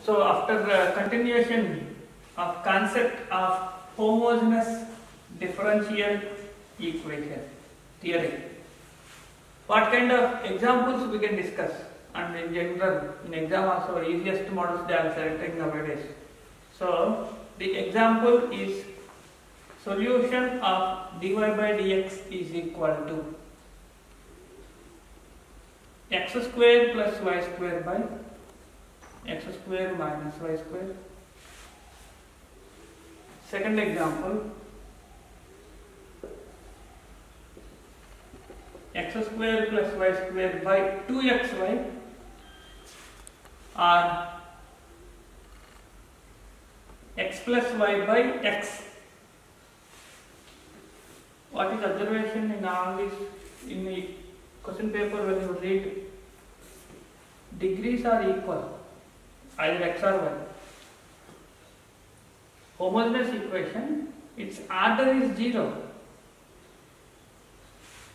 So after continuation of concept of homogeneous differential equation theory, what kind of examples we can discuss, and in general in exam also easiest models they are selecting nowadays. So the example is solution of dy by dx is equal to x square plus y square by x square minus y square. Second example, x square plus y square by 2xy or x plus y by x. What is observation in all this? In the question paper when you read, degrees are equal, either x or y. Homogeneous equation, its order is 0.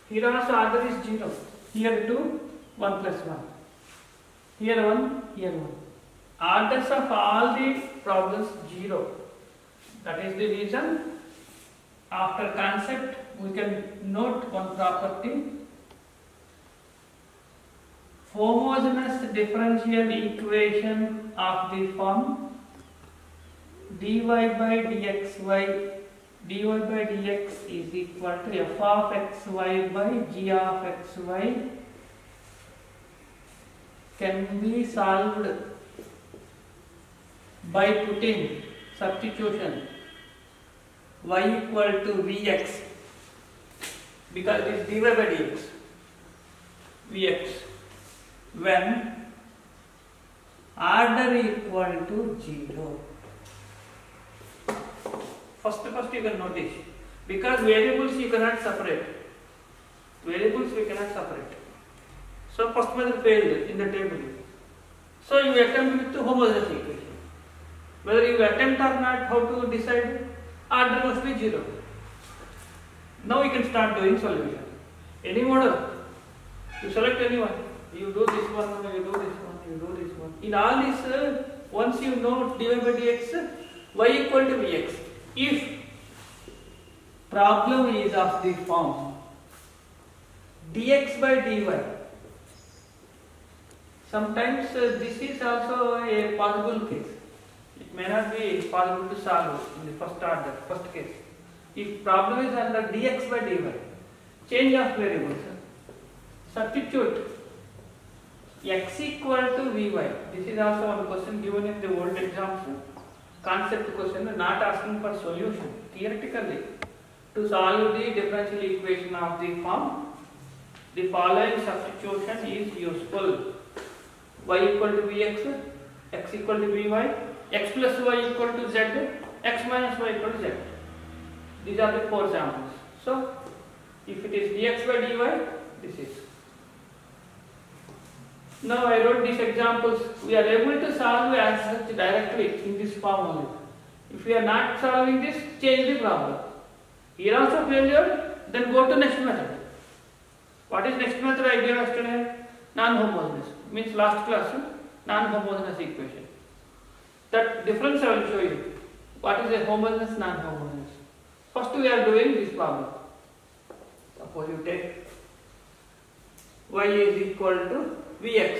Here also order is 0. Here 2, 1 plus 1. Here 1, here 1. Orders of all the problems 0. That is the reason after concept we can note one property. Homogeneous differential equation of the form dy by dxy, dy by dx is equal to f of xy by g of xy can be solved by putting substitution y equal to vx, because it is dy by dx vx when order equal to 0. First you can notice, because variables you cannot separate. Variables we cannot separate. So first method failed in the table. So you attempt with the homogeneous equation. Whether you attempt or not, how to decide? Order must be 0. Now you can start doing solution. Any model, you select any one. You do this one, you do this one, you do this one. In all this, once you know dy by dx, y equal to vx. If problem is of the form dx by dy, sometimes this is also a possible case. It may not be possible to solve in the first order, first case. If problem is under dx by dy, change of variables, substitute x equal to vy. This is also one question given in the old exams. Concept question, not asking for solution. Theoretically, to solve the differential equation of the form, the following substitution is useful. Y equal to vx, x equal to vy, x plus y equal to z, x minus y equal to z. These are the 4 examples. So, if it is dx by dy, this is. Now I wrote these examples. We are able to solve as such directly in this form only. If we are not solving this, change the problem. Here also failure, then go to next method. What is next method I gave yesterday? Non-homogeneous. Means last class, non-homogeneous equation. That difference I will show you. What is a homogeneous, non-homogeneous? First we are doing this problem. Suppose you take y is equal to vx.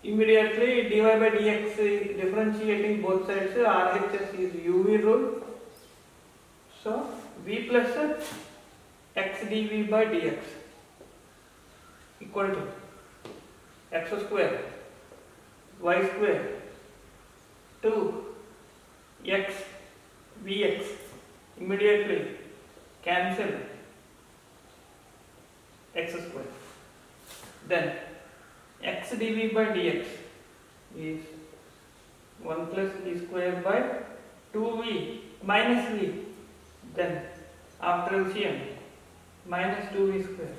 Immediately dy by dx differentiating both sides, RHS is UV rule. So v plus x dv by dx equal to x square y square 2 x vx. Immediately cancel x square. Then x dv by dx is 1 plus v square by 2v minus v. Then after LCM minus 2v square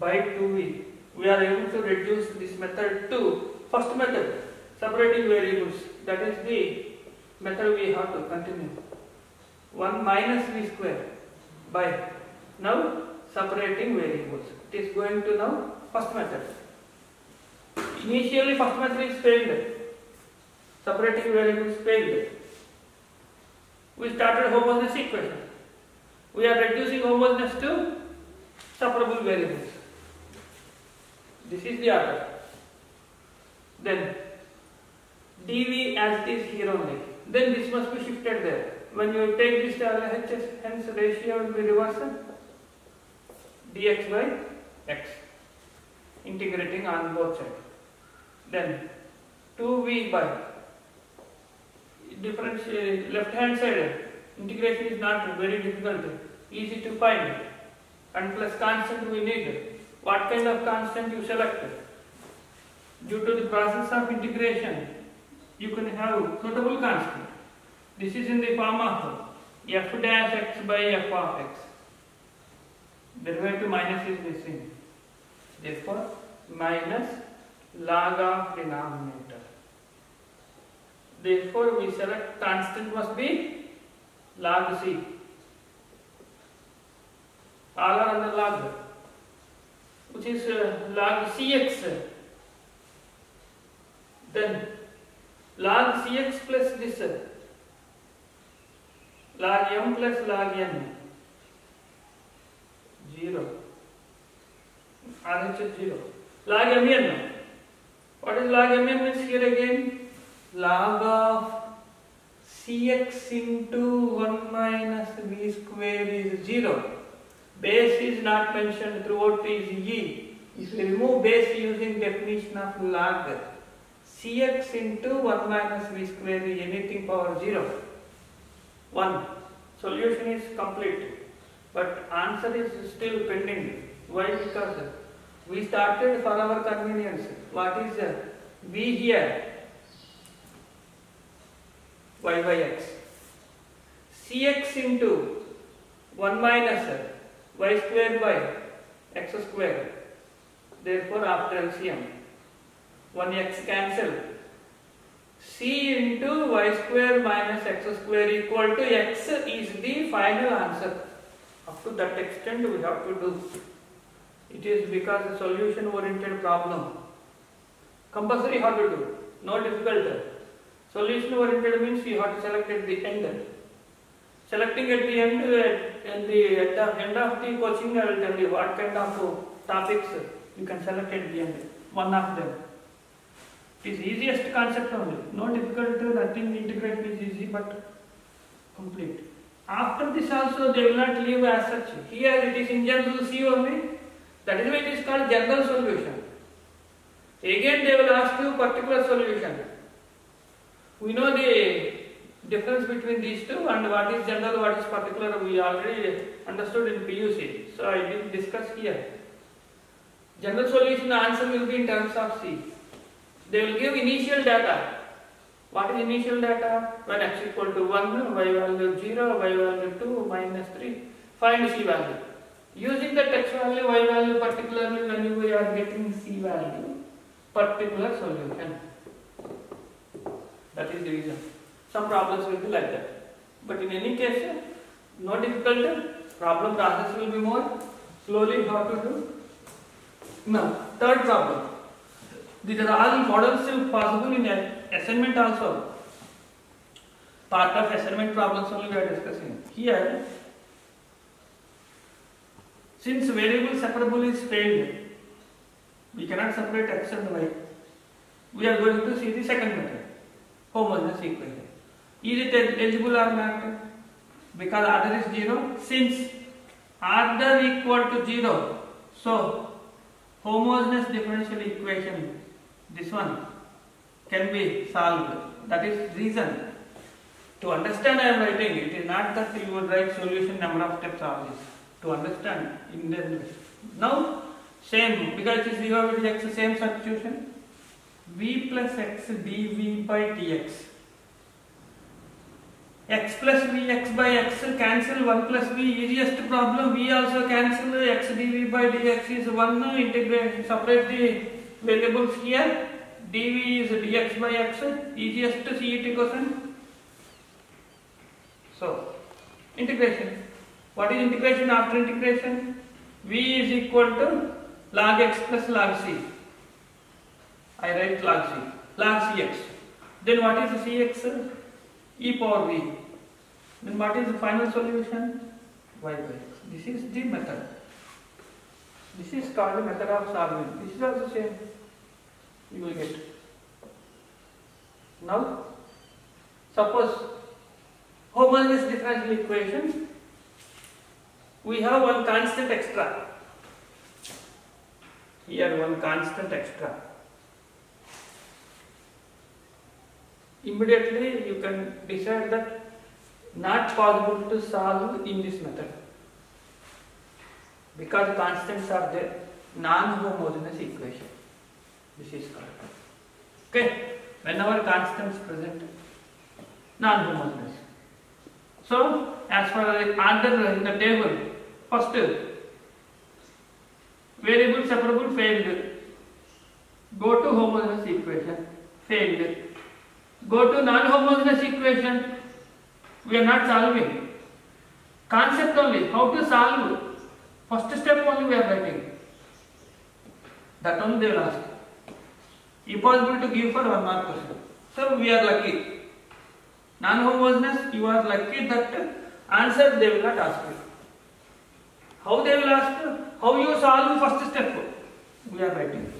by 2v. We are able to reduce this method to first method, separating variables. That is the method we have to continue. 1 minus v square by now separating variables. It is going to now first method. Initially, first method is failed. Separating variables failed. We started homogeneous equation. We are reducing homogeneous to separable variables. This is the order. Then dv as it is here only. Then this must be shifted there. When you take this to LHS, hence ratio will be reversed. Dx by x. Integrating on both sides. Then 2v by differentiate left hand side. Integration is not very difficult. Easy to find. And plus constant we need. What kind of constant you select? Due to the process of integration, you can have suitable constant. This is in the form of f dash x by f of x. Derivative minus is missing. Therefore, minus log of denominator. Therefore, we select constant must be log c. All are under log, which is log cx. Then log cx plus this log m plus log n 0. RHS 0. Log mn. What is log mn means here again? Log of cx into 1 minus v square is 0. Base is not mentioned throughout is e. If you remove base using definition of log, cx into 1 minus v square is anything power 0. 1. Solution is complete. But answer is still pending. Why? Because we started for our convenience. What is v here? Y by x. Cx into 1 minus y square by x square. Therefore, after LCM, 1x cancel. C into y square minus x square equal to x is the final answer. Up to that extent we have to do. It is because a solution oriented problem. Compulsory how to do. No difficult. Solution oriented means you have to select at the end. Selecting at the end, at the end of the coaching, I will tell you what kind of topics you can select at the end. One of them. It is easiest concept only. No difficult, nothing integration is easy but complete. After this also they will not leave as such. Here it is in general C only. That is why it is called general solution. Again they will ask you particular solution. We know the difference between these two and what is general, what is particular we already understood in PUC. So I didn't discuss here. General solution answer will be in terms of C. They will give initial data. What is initial data? When x equal to 1, y value 0, y value 2, minus 3. Find C value. Using the x value, y value particularly when we are getting C value, particular solution. That is the reason. Some problems will be like that. But in any case, no difficulty. Problem process will be more. Slowly how to do. Now, third problem. These are all models still possible in assignment also. Part of assignment problems only we are discussing. Here, since variable separable is failed, we cannot separate x and y. We are going to see the second method, homogeneous equation. Is it eligible or not? Because order is 0. Since order equal to 0, so homogeneous differential equation, this one can be solved. That is reason. To understand I am writing, it is not that you would write solution number of steps of this. To understand in the now same, because it is 0 with x, same substitution. V plus x dv by dx. X plus v, x by x cancel 1 plus v, easiest problem. V also cancel, x dv by dx is 1, integrate, separate the variables here. dv is dx by x, easiest CET question. So, integration. What is integration after integration? V is equal to log x plus log c. I write log c, log cx. Then what is cx? E power v. Then what is the final solution? Y by x. This is the method. This is called the method of solving. This is also same. You will get. Now, suppose homogeneous differential equation. We have one constant extra. Here one constant extra. Immediately you can decide that not possible to solve in this method because constants are there. Non-homogeneous equation. This is called. Okay. Whenever constants present, non-homogeneous. So, as for the order in the table, first variable separable failed. Go to homogeneous equation, failed. Go to non-homogeneous equation, we are not solving. Concept only, how to solve. First step only we are writing. That only they will ask. Impossible to give for 1 mark question. So we are lucky. Non-homogeneous, you are lucky that answer they will not ask you. How they will ask? How you solve first step? We are writing.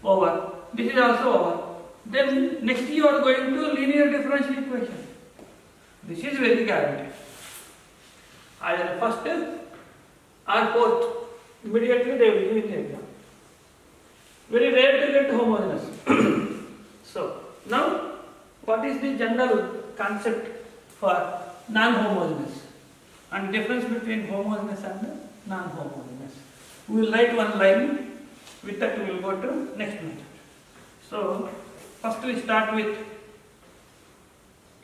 Over. This is also over. Then next you are going to linear differential equation. This is very guaranteed. Either first or fourth. Immediately they will give in the exam. Very rare to get homogeneous. So now what is the general concept for non-homogeneous and difference between homogeneous and non-homogeneous? We will write one line. With that we will go to next method. So first we start with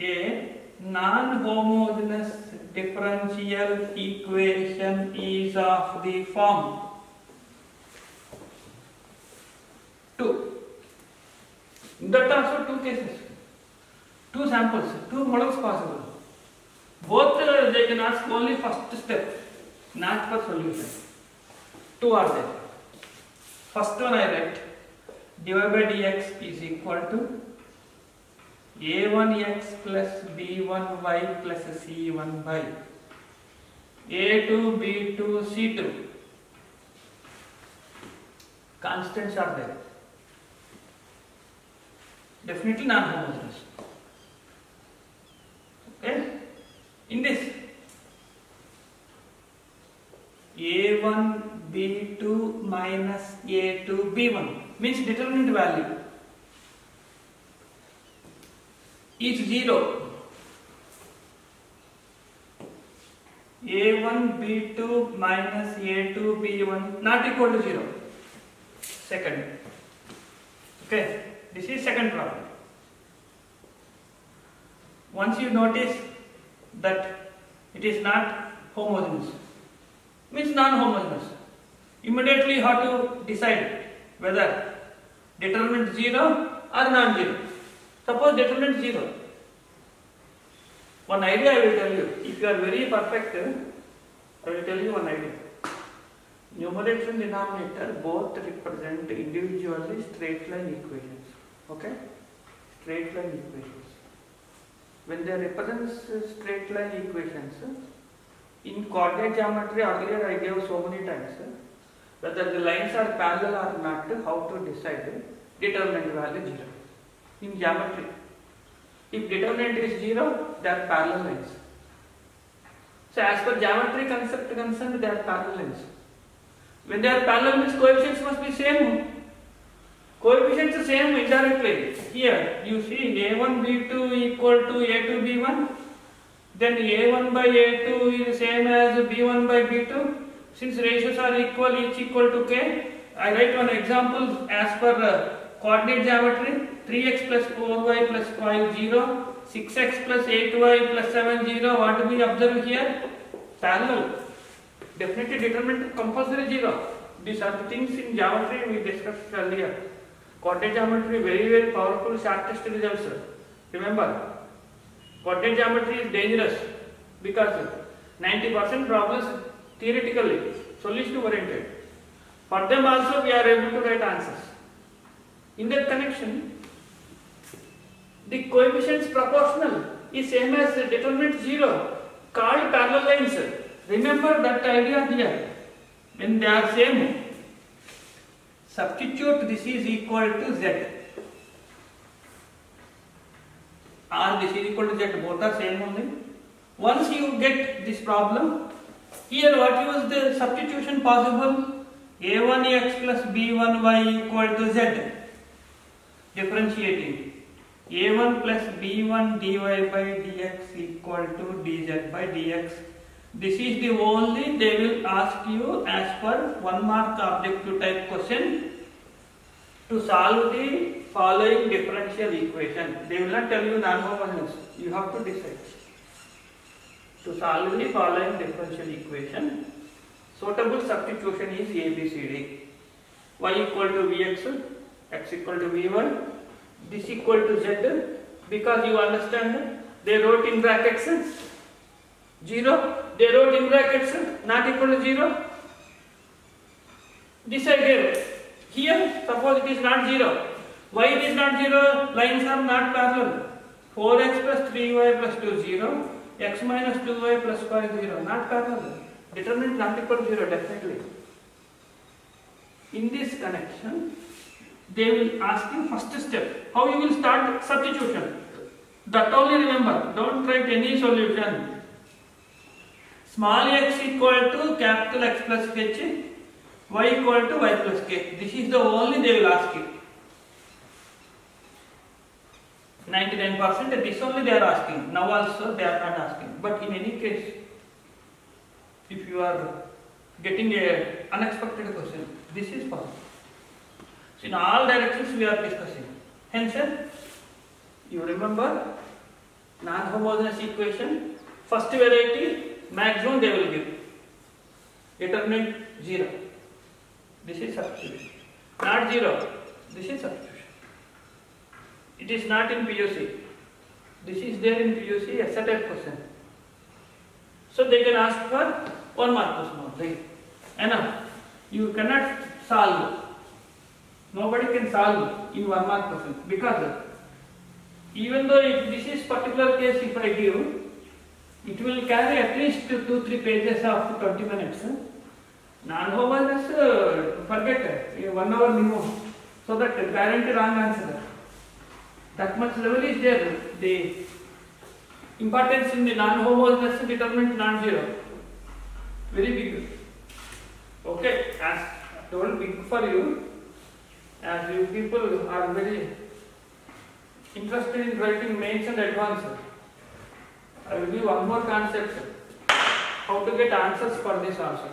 a non-homogeneous differential equation is of the form 2. In that also 2 cases, 2 samples, 2 models possible. Both they can ask only first step, not for solution. 2 are there. First one I write dy by dx is equal to a1x plus b1y plus c1 by a2 b2 c2. Constants are there. Definitely non-homogeneous. Okay? In this a1 b2 minus a2 b1 means determinant value is 0. a1 b2 minus a2 b1 not equal to 0. Second. Okay, this is second problem. Once you notice that it is not homogeneous, means non-homogeneous, immediately you have to decide whether determinant 0 or non-zero. Suppose determinant 0. One idea I will tell you. If you are very perfect, I will tell you one idea. Numerator and denominator both represent individually straight line equations. Okay? Straight line equations. When they represent straight line equations, in coordinate geometry earlier I gave so many times, whether the lines are parallel or not, how to decide determinant value 0. In geometry, if determinant is 0, they are parallel lines. So as per geometry concept concerned, they are parallel lines. When they are parallel means coefficients must be same. Coefficients are same indirectly. Here you see a1 b2 equal to a2 b1. Then a1 by a2 is same as b1 by b2. Since ratios are equal, each equal to k, I write one example as per coordinate geometry. 3x plus 4y plus 5 0, 6x plus 8y plus 7 0. What do we observe here? Parallel. Definitely determinant compulsory 0. These are the things in geometry we discussed earlier. Coordinate geometry very powerful shortest results. Remember, coordinate geometry is dangerous because 90% problems theoretically, solution oriented. For them also we are able to write answers. In that connection, the coefficients proportional is same as determinant 0 called parallel lines. Remember that idea here. When they are same, substitute this is equal to z or this is equal to z, both are same only. Once you get this problem, here what was the substitution possible? a1x plus b1y equal to z. Differentiating. a1 plus b1 dy by dx equal to dz by dx. This is the only they will ask you as per 1 mark objective type question to solve the following differential equation. They will not tell you non-homogeneous. You have to decide. To solve the following differential equation, suitable substitution is A, B, C, D. Y equal to Vx, x equal to Vy, this equal to Z, because you understand they wrote in brackets 0, they wrote in brackets not equal to 0. This I gave. Here, suppose it is not 0. Why it is not 0? Lines are not parallel. 4x plus 3y plus 2 0. X minus 2y plus 5 0. Not parallel. Determinant not equal to 0 definitely. In this connection, they will ask you first step. How you will start substitution. That only remember. Don't write any solution. Small x equal to capital X plus h. Y equal to y plus k. This is the only they will ask you. 99% this only they are asking. Now also they are not asking. But in any case, if you are getting a unexpected question, this is possible. So in all directions we are discussing. Hence, you remember non-homogeneous equation, first variety, maximum they will give. Determinant 0. This is substitution. Not 0. This is substitution. It is not in PUC. This is there in PUC, a set question. So they can ask for 1 mark question only. Enough. You cannot solve. Nobody can solve in 1 mark question because even though if this is particular case, if I give, it will carry at least 2-3 pages of 20 minutes. Non-homogeneous, forget 1 hour minimum. So that guarantee wrong answer. That much level is there. The importance in the non-homogeneous determinant non-zero. Very big. Okay, as told big for you, as you people are very interested in writing mains and advanced, I will give one more concept. How to get answers for this also.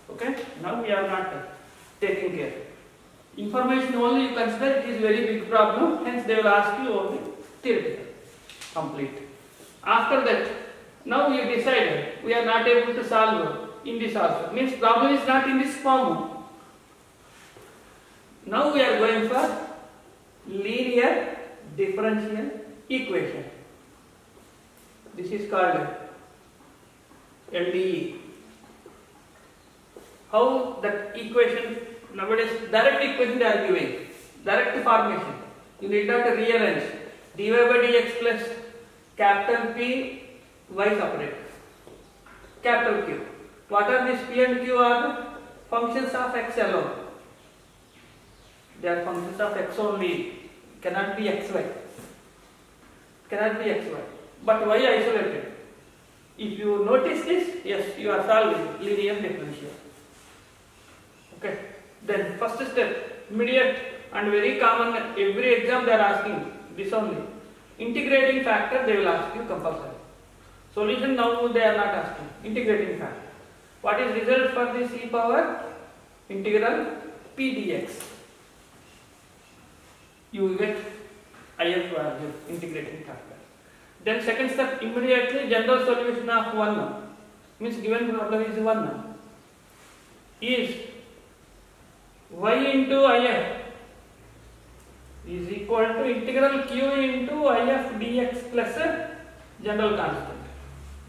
Okay, now we are not taking care. Information only you consider, it is very big problem, hence they will ask you only theoretical, complete. After that, now you decide we are not able to solve in this also, means problem is not in this form. Now we are going for linear differential equation. This is called LDE. How that equation nowadays, direct equation they are giving, direct formation. You need not rearrange. dy by dx plus capital P, y separate. Capital Q. What are these P and Q are? Functions of x alone. They are functions of x only. Cannot be xy. Cannot be xy. But y isolated. If you notice this, yes, you are solving linear differential. Okay. Then first step, immediate and very common, every exam they are asking this only. Integrating factor they will ask you compulsory. Solution now they are not asking. Integrating factor. What is result for this e power? Integral p dx. You will get IF value, integrating factor. Then second step, immediately general solution of 1 means given problem is 1 is y into if is equal to integral q into if dx plus general constant.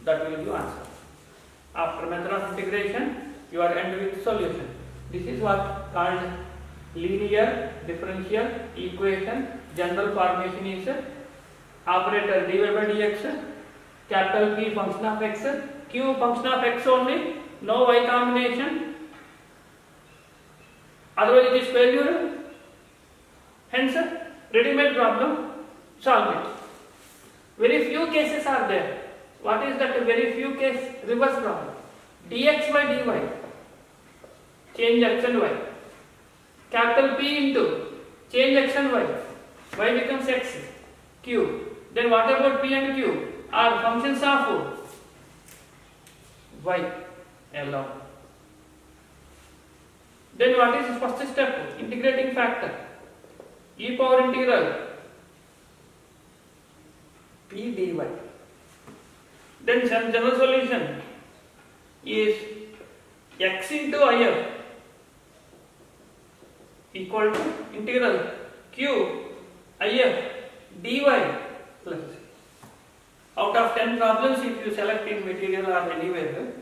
That will give answer. After method of integration, you are end with solution. This is what called linear differential equation. General formation is operator dy by dx, capital P function of x, q function of x only, no y combination, otherwise it is failure. Hence, ready-made problem, solve it. Very few cases are there. What is that very few case? Reverse problem. Dx by dy, change x and y. Capital P into change x and y becomes x, q. Then what about p and q? Are functions of y alone. Then what is the first step? Integrating factor. E power integral p dy. Then general solution is x into if equal to integral q if dy plus. Out of 10 problems, if you select in material or anywhere,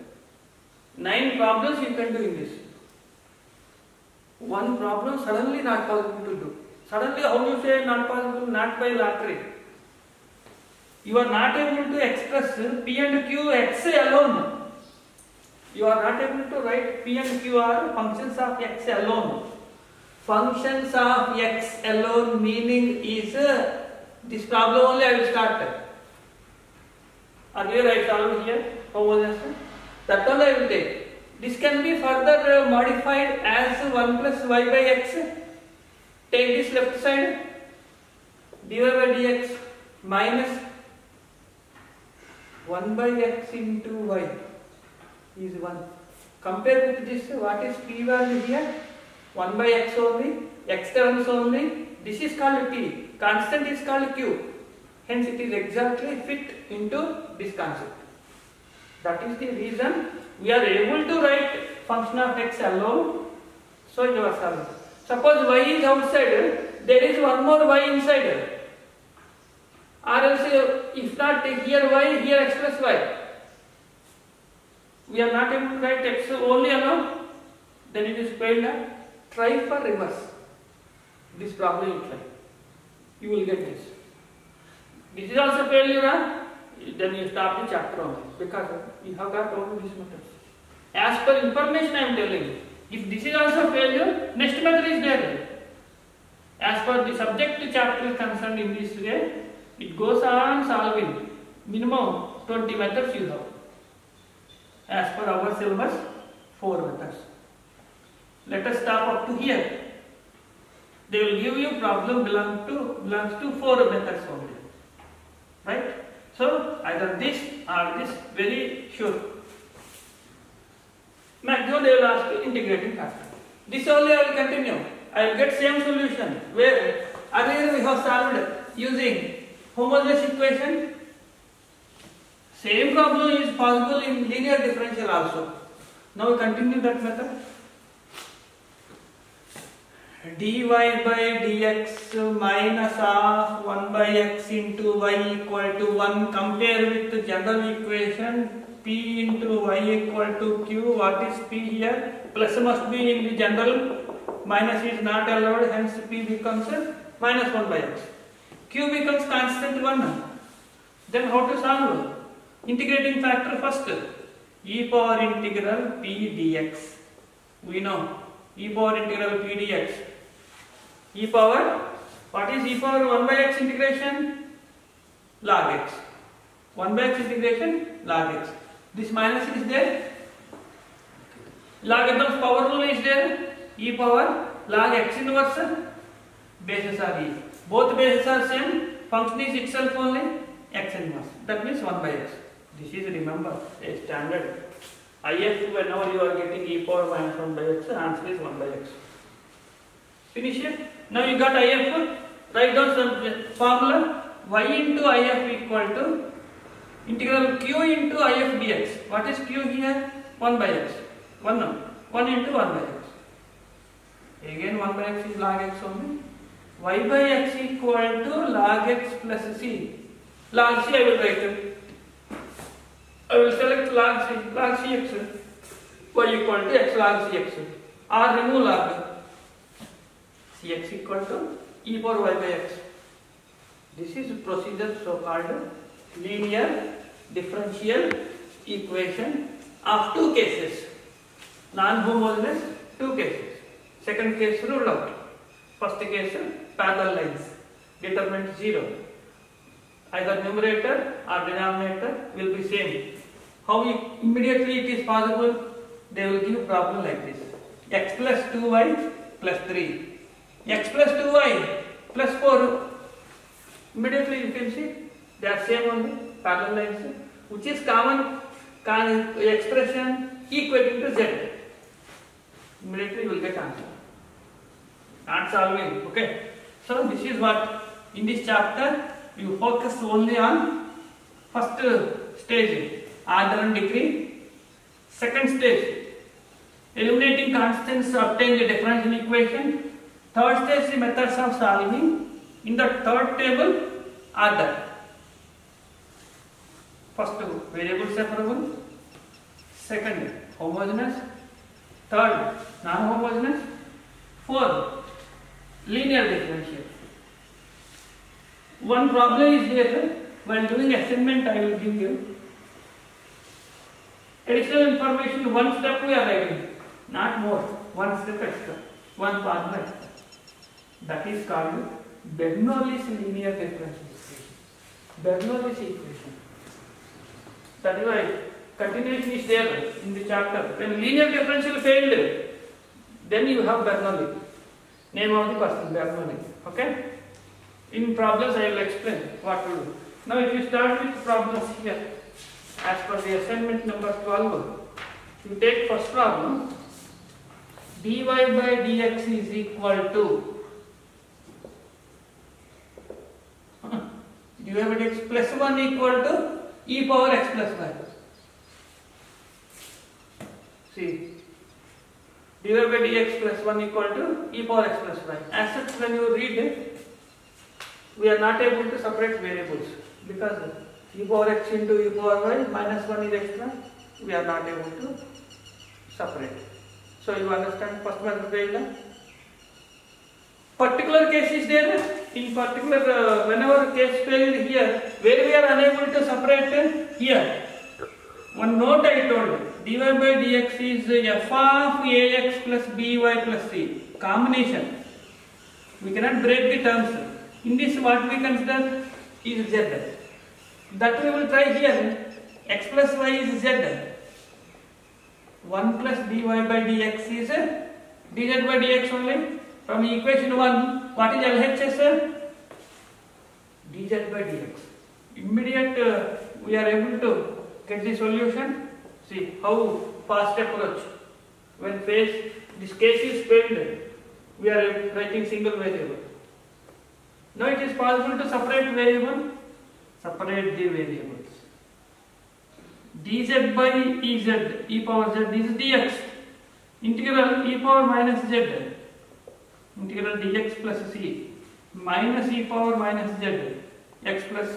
9 problems you can do in this. One problem suddenly not possible to do. Suddenly, how you say not possible? Not by lottery. You are not able to express P and Q x alone. You are not able to write P and Q are functions of x alone. Functions of x alone meaning is this problem only I will start. Earlier I solved here. How was it? That only I will take. This can be further modified as 1 plus y by x. Take this left side, dy by dx minus 1 by x into y is 1. Compare with this, what is p value here? 1 by x only, x terms only. This is called t, constant is called q. Hence it is exactly fit into this concept. That is the reason we are able to write function of x alone. So you are solving. Suppose y is outside, there is one more y inside. Or else if not here y, here x plus y. We are not able to write x only alone, then it is failed. Try for reverse. This problem you try. You will get this. This is also failure. Then you stop the chapter only because you have got only this method. As per information I am telling you. If this is also failure, next method is there. As per the subject chapter is concerned in this way, it goes on solving. Minimum 20 methods you have. As per our syllabus, 4 methods. Let us stop up to here. They will give you problem belongs to 4 methods only. Right? So either this or this, very sure. Maximum they will ask integrating factor. This only I will continue. I will get same solution where earlier we have solved using homogeneous equation. Same problem is possible in linear differential also. Now we continue that method. Dy by dx minus of 1 by x into y equal to 1. Compare with the general equation. P into y equal to q. What is p here? Plus must be in the general. Minus is not allowed. Hence p becomes minus 1 by x. Q becomes constant 1. Then how to solve? Integrating factor first. E power integral p dx. We know. E power integral p dx. E power, what is e power 1 by x integration? Log x. 1 by x integration, log x. This minus is there. Logarithm's power rule is there. E power log x inverse. Bases are e. Both bases are same. Function is itself only x inverse. That means 1 by x. This is, remember, a standard. IF, whenever you are getting e power minus 1 by x, answer is 1 by x. Finish it. Now you got IF. Write down some formula. Y into IF equal to integral q into IF dx. What is q here? 1 by x. 1 no. 1 into 1 by x. Again 1 by x is log x only. Y by x equal to log x plus c. Log c I will write it. I will select log cx. Y equal to x log cx. Or remove log. x equal to e power y by x. This is procedure so called linear differential equation of two cases. Non-homogeneous two cases. Second case ruled out. First case parallel lines determinant 0. Either numerator or denominator will be same. How immediately it is possible? They will give problem like this: x plus 2y plus 3, x plus 2y plus 4. Immediately you can see they are same only, parallel lines, which is common expression equating to z. Immediately you will get answer. Not solving. Okay. So this is what in this chapter you focus only on first stage, order and degree. Second stage, eliminating constants to obtain the differential equation. Third stage, the methods of solving. In the third table, order. First, variable separable. Second, homogeneous. Third, non-homogeneous. Fourth, linear differential. One problem is here. While doing assignment, I will give you additional information. One step we are writing, not more. One step extra, one formula extra. That is called Bernoulli's linear differential equation. Bernoulli's equation. That is why continuation is there in the chapter. When linear differential failed, then you have Bernoulli. Name of the person, Bernoulli. Okay? In problems I will explain what to do. Now if you start with problems here, as per the assignment number 12, you take first problem. dy by dx is equal to dy by dx plus 1 equal to e power x plus y. See, dy by dx plus 1 equal to e power x plus y. As such, when you read it, we are not able to separate variables because e power x into e power y minus 1 is extra. We are not able to separate. So you understand first one failed. Particular case is there. In particular, whenever case failed here, where we are unable to separate here. One note I told, dy by dx is f of ax plus by plus c. Combination. We cannot break the terms. In this, what we consider is z. That we will try here. X plus y is z. 1 plus dy by dx is dz by dx only. From equation 1, what is LHS? dz by dx. Immediate we are able to get the solution. See how fast approach. When this case is failed, we are writing single variable. Now it is possible to separate variable. Separate the variables. dz by ez, e power z is dx. Integral e power minus z. Integral dx plus c minus e power minus z x plus.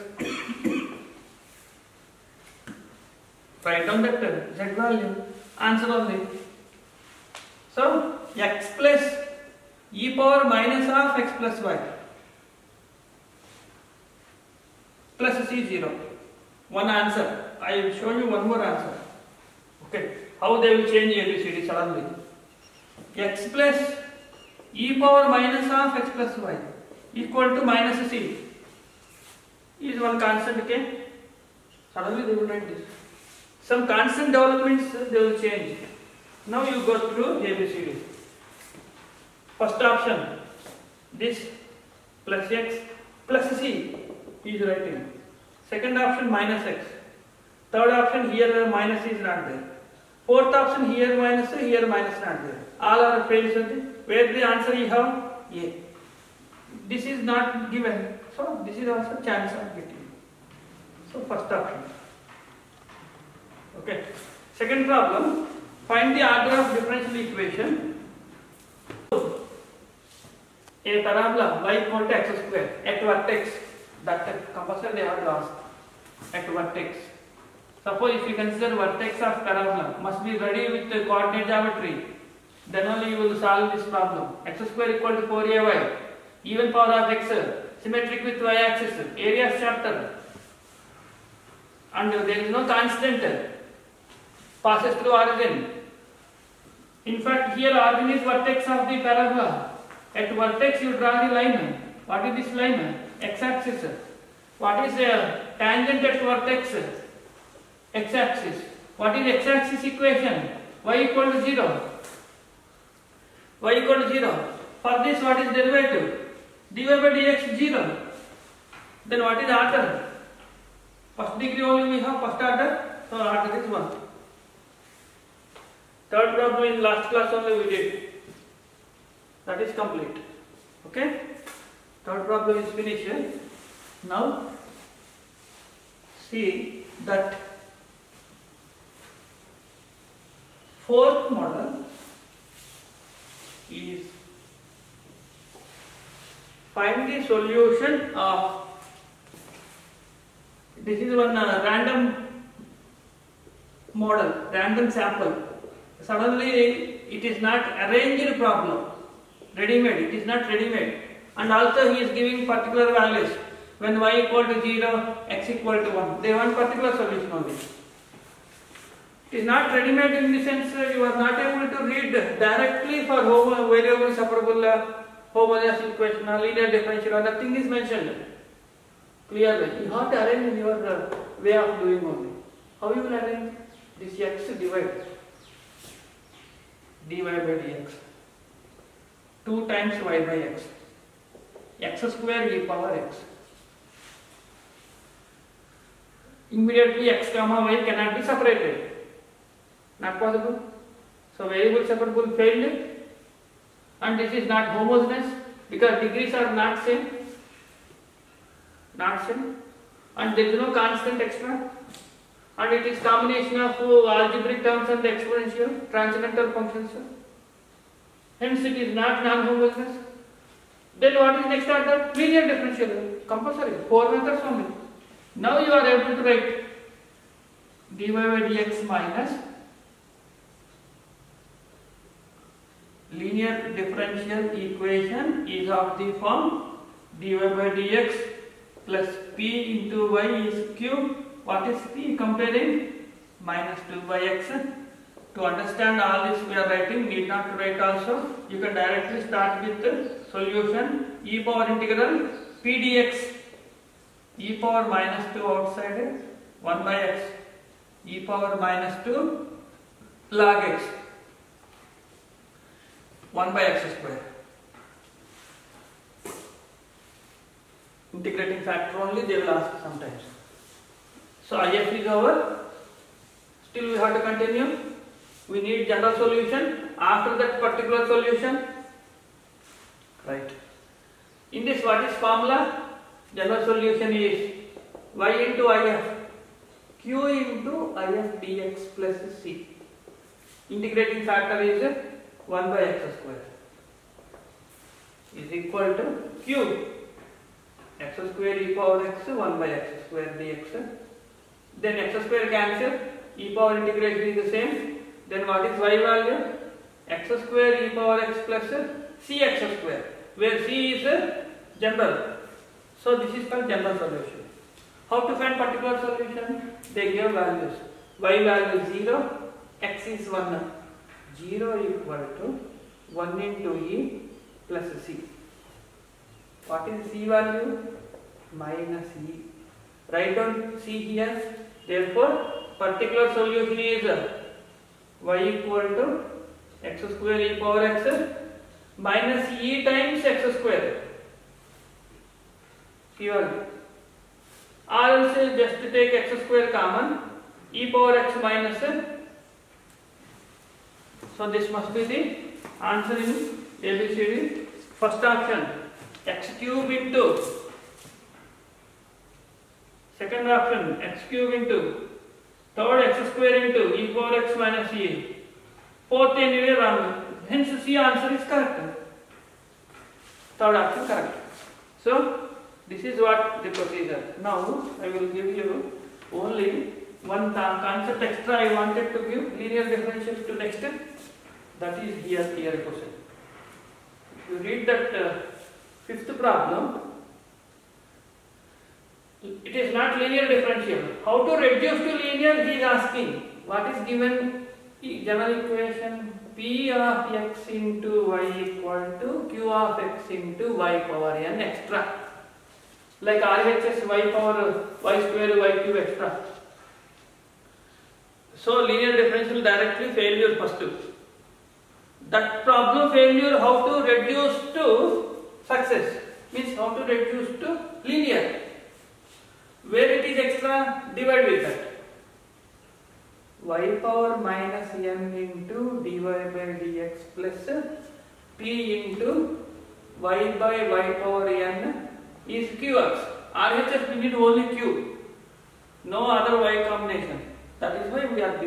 Write down that z value. Answer only. So x plus e power minus of x plus y plus c 0. One answer. I will show you one more answer. Okay. How they will change ABCD suddenly. X plus e power minus of x plus y equal to minus c is one constant. Okay. Suddenly they will write this. Some constant developments they will change. Now you go through ABCD. First option, this plus x plus c is writing. Second option minus x. Third option here minus is not there. Fourth option here minus not there. All are failed. Where the answer you have? A. This is not given. So this is also chance of getting. So first option. Okay. Second problem. Find the order of differential equation. A parabola y equal to x square at vertex. That compulsory they have lost. At vertex. Suppose if you consider vertex of parabola must be ready with the coordinate geometry. then only you will solve this problem. X square equal to 4ay, even power of x, symmetric with y axis, area chapter, and there is no constant, passes through origin. In fact, here origin is vertex of the parabola. At vertex you draw the line. What is this line? X-axis. What is tangent at vertex? X-axis. What is x-axis equation? Y equal to 0. Y equal to 0. For this, what is derivative? dy by dx 0. Then what is order? First degree only we have first order. So order is 1. Third problem in last class only we did. That is complete. Okay? Third problem is finished. Now see that fourth model is find the solution of, this is one random model, random sample. Suddenly it is not arranged problem, ready-made, it is not ready-made, and also he is giving particular values. When y equal to 0, x equal to 1, they want particular solution only. It is not ready-made in the sense you are not able to read directly for variable separable homogeneous equation or linear differential, or nothing is mentioned clearly. You have to arrange in your way of doing only. How you will arrange? This x divided dy by dx 2 times y by x, x square e power x. Immediately x comma y cannot be separated. Not possible. So variable separable failed, and this is not homogeneous because degrees are not same, and there is no constant extra, and it is combination of algebraic terms and exponential transcendental functions. Hence it is not non-homogeneous. Then what is next order? Linear differential, compulsory, 4 methods only. Now you are able to write dy by dx minus linear differential equation is of the form dy by dx plus p into y is cube. What is p? Comparing minus 2 by x. To understand all this we are writing, need not to write also. You can directly start with the solution e power integral p dx, e power minus 2 outside 1 by x, e power minus 2 log x, 1 by x square. Integrating factor only they will ask sometimes. So if is over. Still we have to continue. We need general solution. After that particular solution, right? In this, what is formula? General solution is y into if, q into if dx plus c. Integrating factor is 1 by x square is equal to q, x square e power x 1 by x square dx. Then x square cancel, e power integration is the same. Then what is y value? X square e power x plus cx square, where c is general. So this is called general solution. How to find particular solution? They give values. Y value 0, x is 1. 0 equal to 1 into e plus c. What is c value? Minus e. Write down c here. Therefore, particular solution is y equal to x square e power x minus e times x square. Here. Or else just take x square common, e power x minus. So this must be the answer in ABCD. First option, x cube into. Second option, x cube into. Third, x square into e power x minus e. Fourth, anyway wrong. Hence C answer is correct. Third option correct. So this is what the procedure. Now I will give you only one concept extra I wanted to give, linear differential to next. That is here question. If you read that fifth problem, it is not linear differential. How to reduce to linear? He is asking. What is given? General equation P of x into y equal to Q of x into y power n extra. Like RHS y power y square y cube extra. So linear differential directly failure first. That problem failure, how to reduce to success, means how to reduce to linear. Where it is extra, divide with that. Y power minus n into dy by dx plus p into y by y power n is qx. RHS we need only q, no other y combination. That is why we are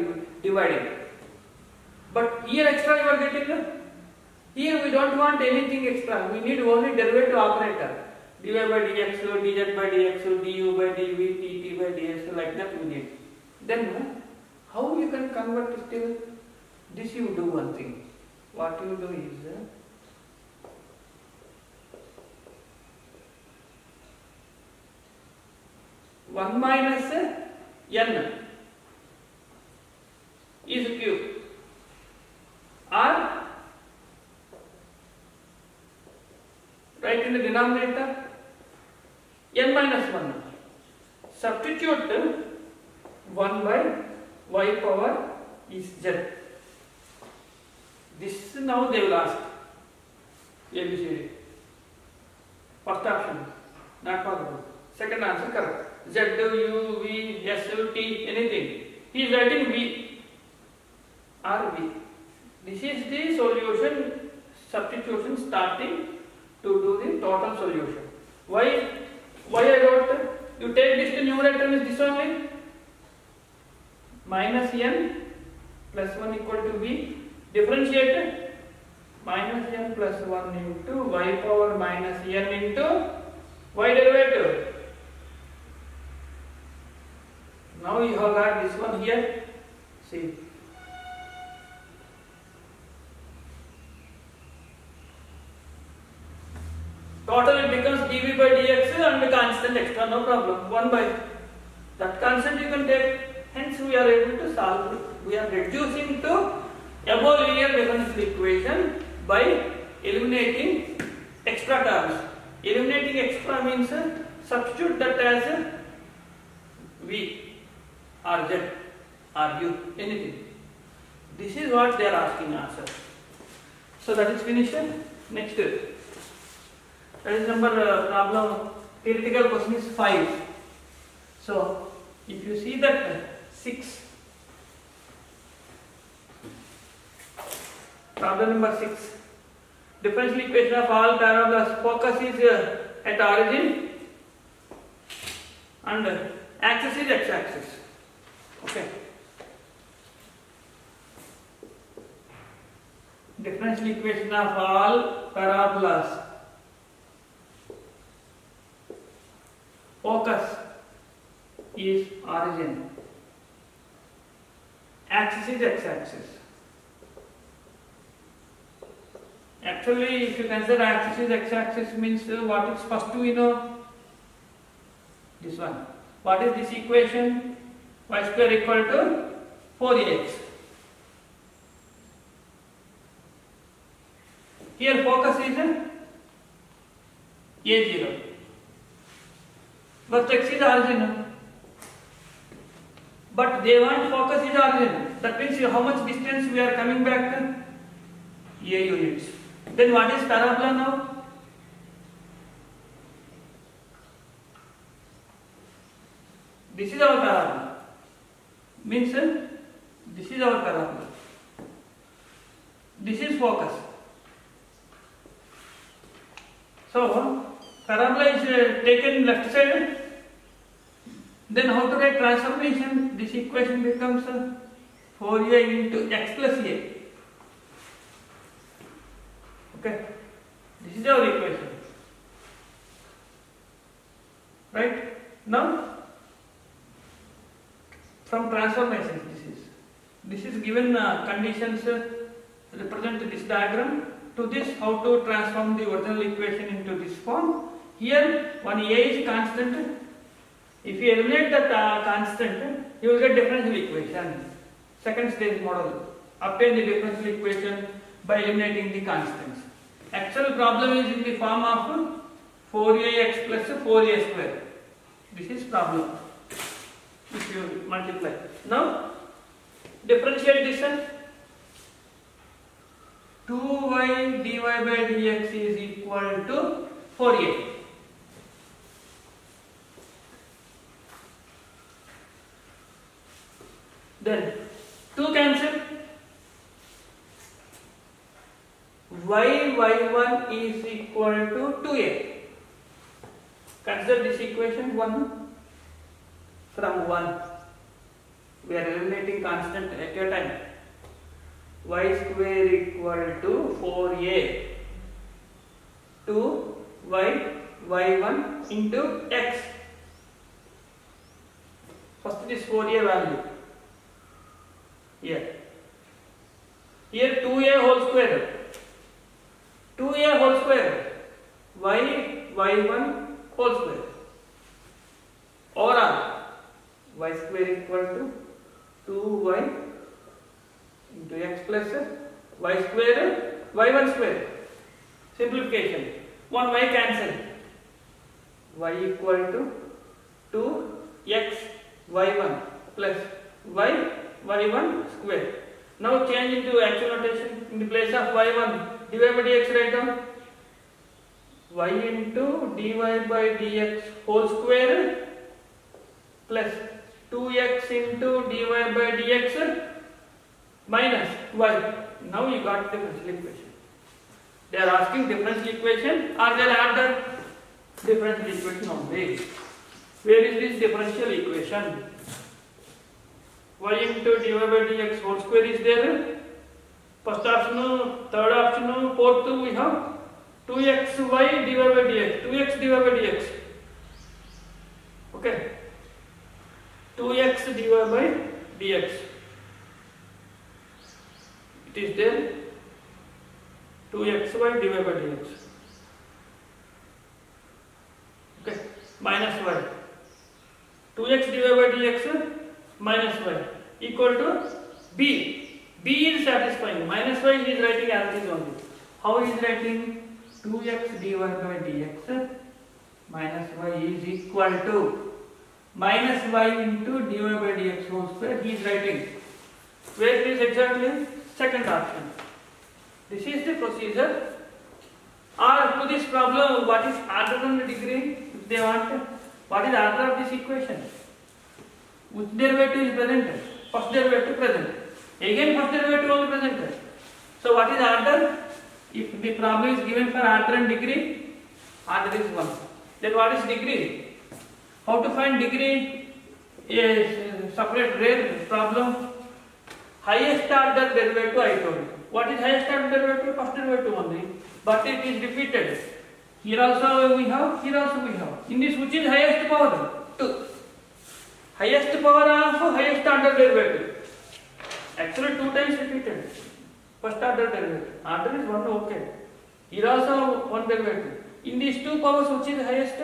dividing. But here extra you are getting. Here we don't want anything extra. We need only derivative operator. dy by dx, dz by dx, du by dv, dt by ds, like that we need. Then how you can convert still? This you do one thing. What you do is one minus n is q, or write in the denominator n minus 1. Substitute 1 by y power is z. This now they will ask. ABCD. First option not possible. Second answer correct. Z, U, V, S, T, anything. He is writing V or V. This is the solution substitution starting to do the total solution. Why I wrote? You take this to numerator is this only. Minus n plus 1 equal to v. Differentiate minus n plus 1 into y power minus n into y derivative. Now you have got this one here. See. Total it becomes dv by dx and constant extra, no problem. 1 by that constant you can take. Hence we are able to solve it. We are reducing to above linear differential equation by eliminating extra terms. Eliminating extra means substitute that as v or z or u, anything. This is what they are asking answer. So that is finished. Next. That is number problem. Theoretical question is 5. So if you see that 6, problem number 6, differential equation of all parabolas, focus is at origin and axis is x-axis. Okay. Differential equation of all parabolas, focus is origin, axis is x-axis. Actually, if you consider axis is x-axis means what is first we know? This one. What is this equation? Y square equal to 4ax. Here focus is a0. But x is origin. But they want focus is origin. That means how much distance we are coming back? A units. Then what is parabola now? This is our parabola. Means this is our parabola. This is focus. So parabola is taken left side. Then how to write transformation? This equation becomes 4a into x plus a. Okay. This is our equation. Right? Now from transformations this is given conditions represent this diagram. To this, how to transform the original equation into this form. Here, one A is constant. If you eliminate the constant, you will get differential equation. Second stage model. Obtain the differential equation by eliminating the constants. Actual problem is in the form of 4ax plus 4a square. This is problem. If you multiply. Now, differentiate this. 2y dy by dx is equal to 4a. Then 2 cancel. y1 is equal to 2a. Consider this equation 1 from 1. We are eliminating constant at a time. Y square equal to 4a. 2 y1 into x. First it is 4a value. Here 2a whole square. 2a whole square. y1 whole square. Overall, y square equal to 2y into x plus y square, y1 square. Simplification. 1 y cancel. Y equal to 2x y1 plus y y1 square. Now change into actual notation. In the place of y1, dy by dx write down. Y into dy by dx whole square plus 2x into dy by dx minus y. Now you got differential equation. They are asking differential equation or they will add the differential equation only. Where is this differential equation? Y into dy by dx whole square is there. First option, third option, fourth we have 2xy dy by dx, 2x dy by dx. Okay. 2x dy by dx. It is there. 2xy dy by dx. Okay. Minus y. 2x dy by dx minus y equal to b. B is satisfying. Minus y he is writing as it is only. How he is writing? 2x dy by dx minus y is equal to minus y into dy by dx whole square. He is writing. Where it is exactly? Second option. This is the procedure. Or to this problem, what is order on the degree? If they want, what is order of this equation? Which derivative is presented? First derivative present. Again first derivative only presented. So what is order? If the problem is given for order and degree, order is 1. Then what is degree? How to find degree is separate rare problem. Highest order derivative I told you. What is highest order derivative? First derivative only. But it is repeated. Here also we have, here also we have. In this which is highest power? 2. Highest power of highest order derivative. Actually 2 times repeated. First order derivative. Order is 1, okay. Here also 1 derivative. In these 2 powers which is highest?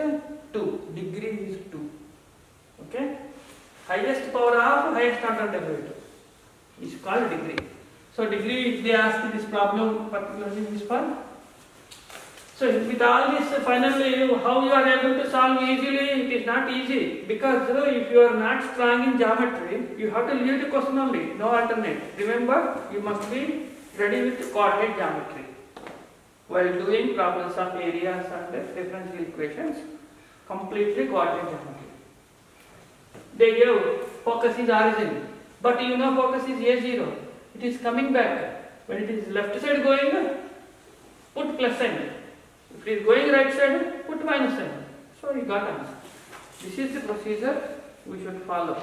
2. Degree is 2. Okay. Highest power of highest order derivative is called degree. So degree, if they ask this problem particularly in this part. So with all this, finally how you are able to solve easily? It is not easy, because if you are not strong in geometry, you have to leave the question only, no alternate. Remember, you must be ready with coordinate geometry while doing problems of areas and differential equations. Completely coordinate geometry. They gave focus is origin, but you know focus is A0. It is coming back. When it is left side going, put plus sign. If it is going right side, put minus sign. So you got answer. This is the procedure we should follow.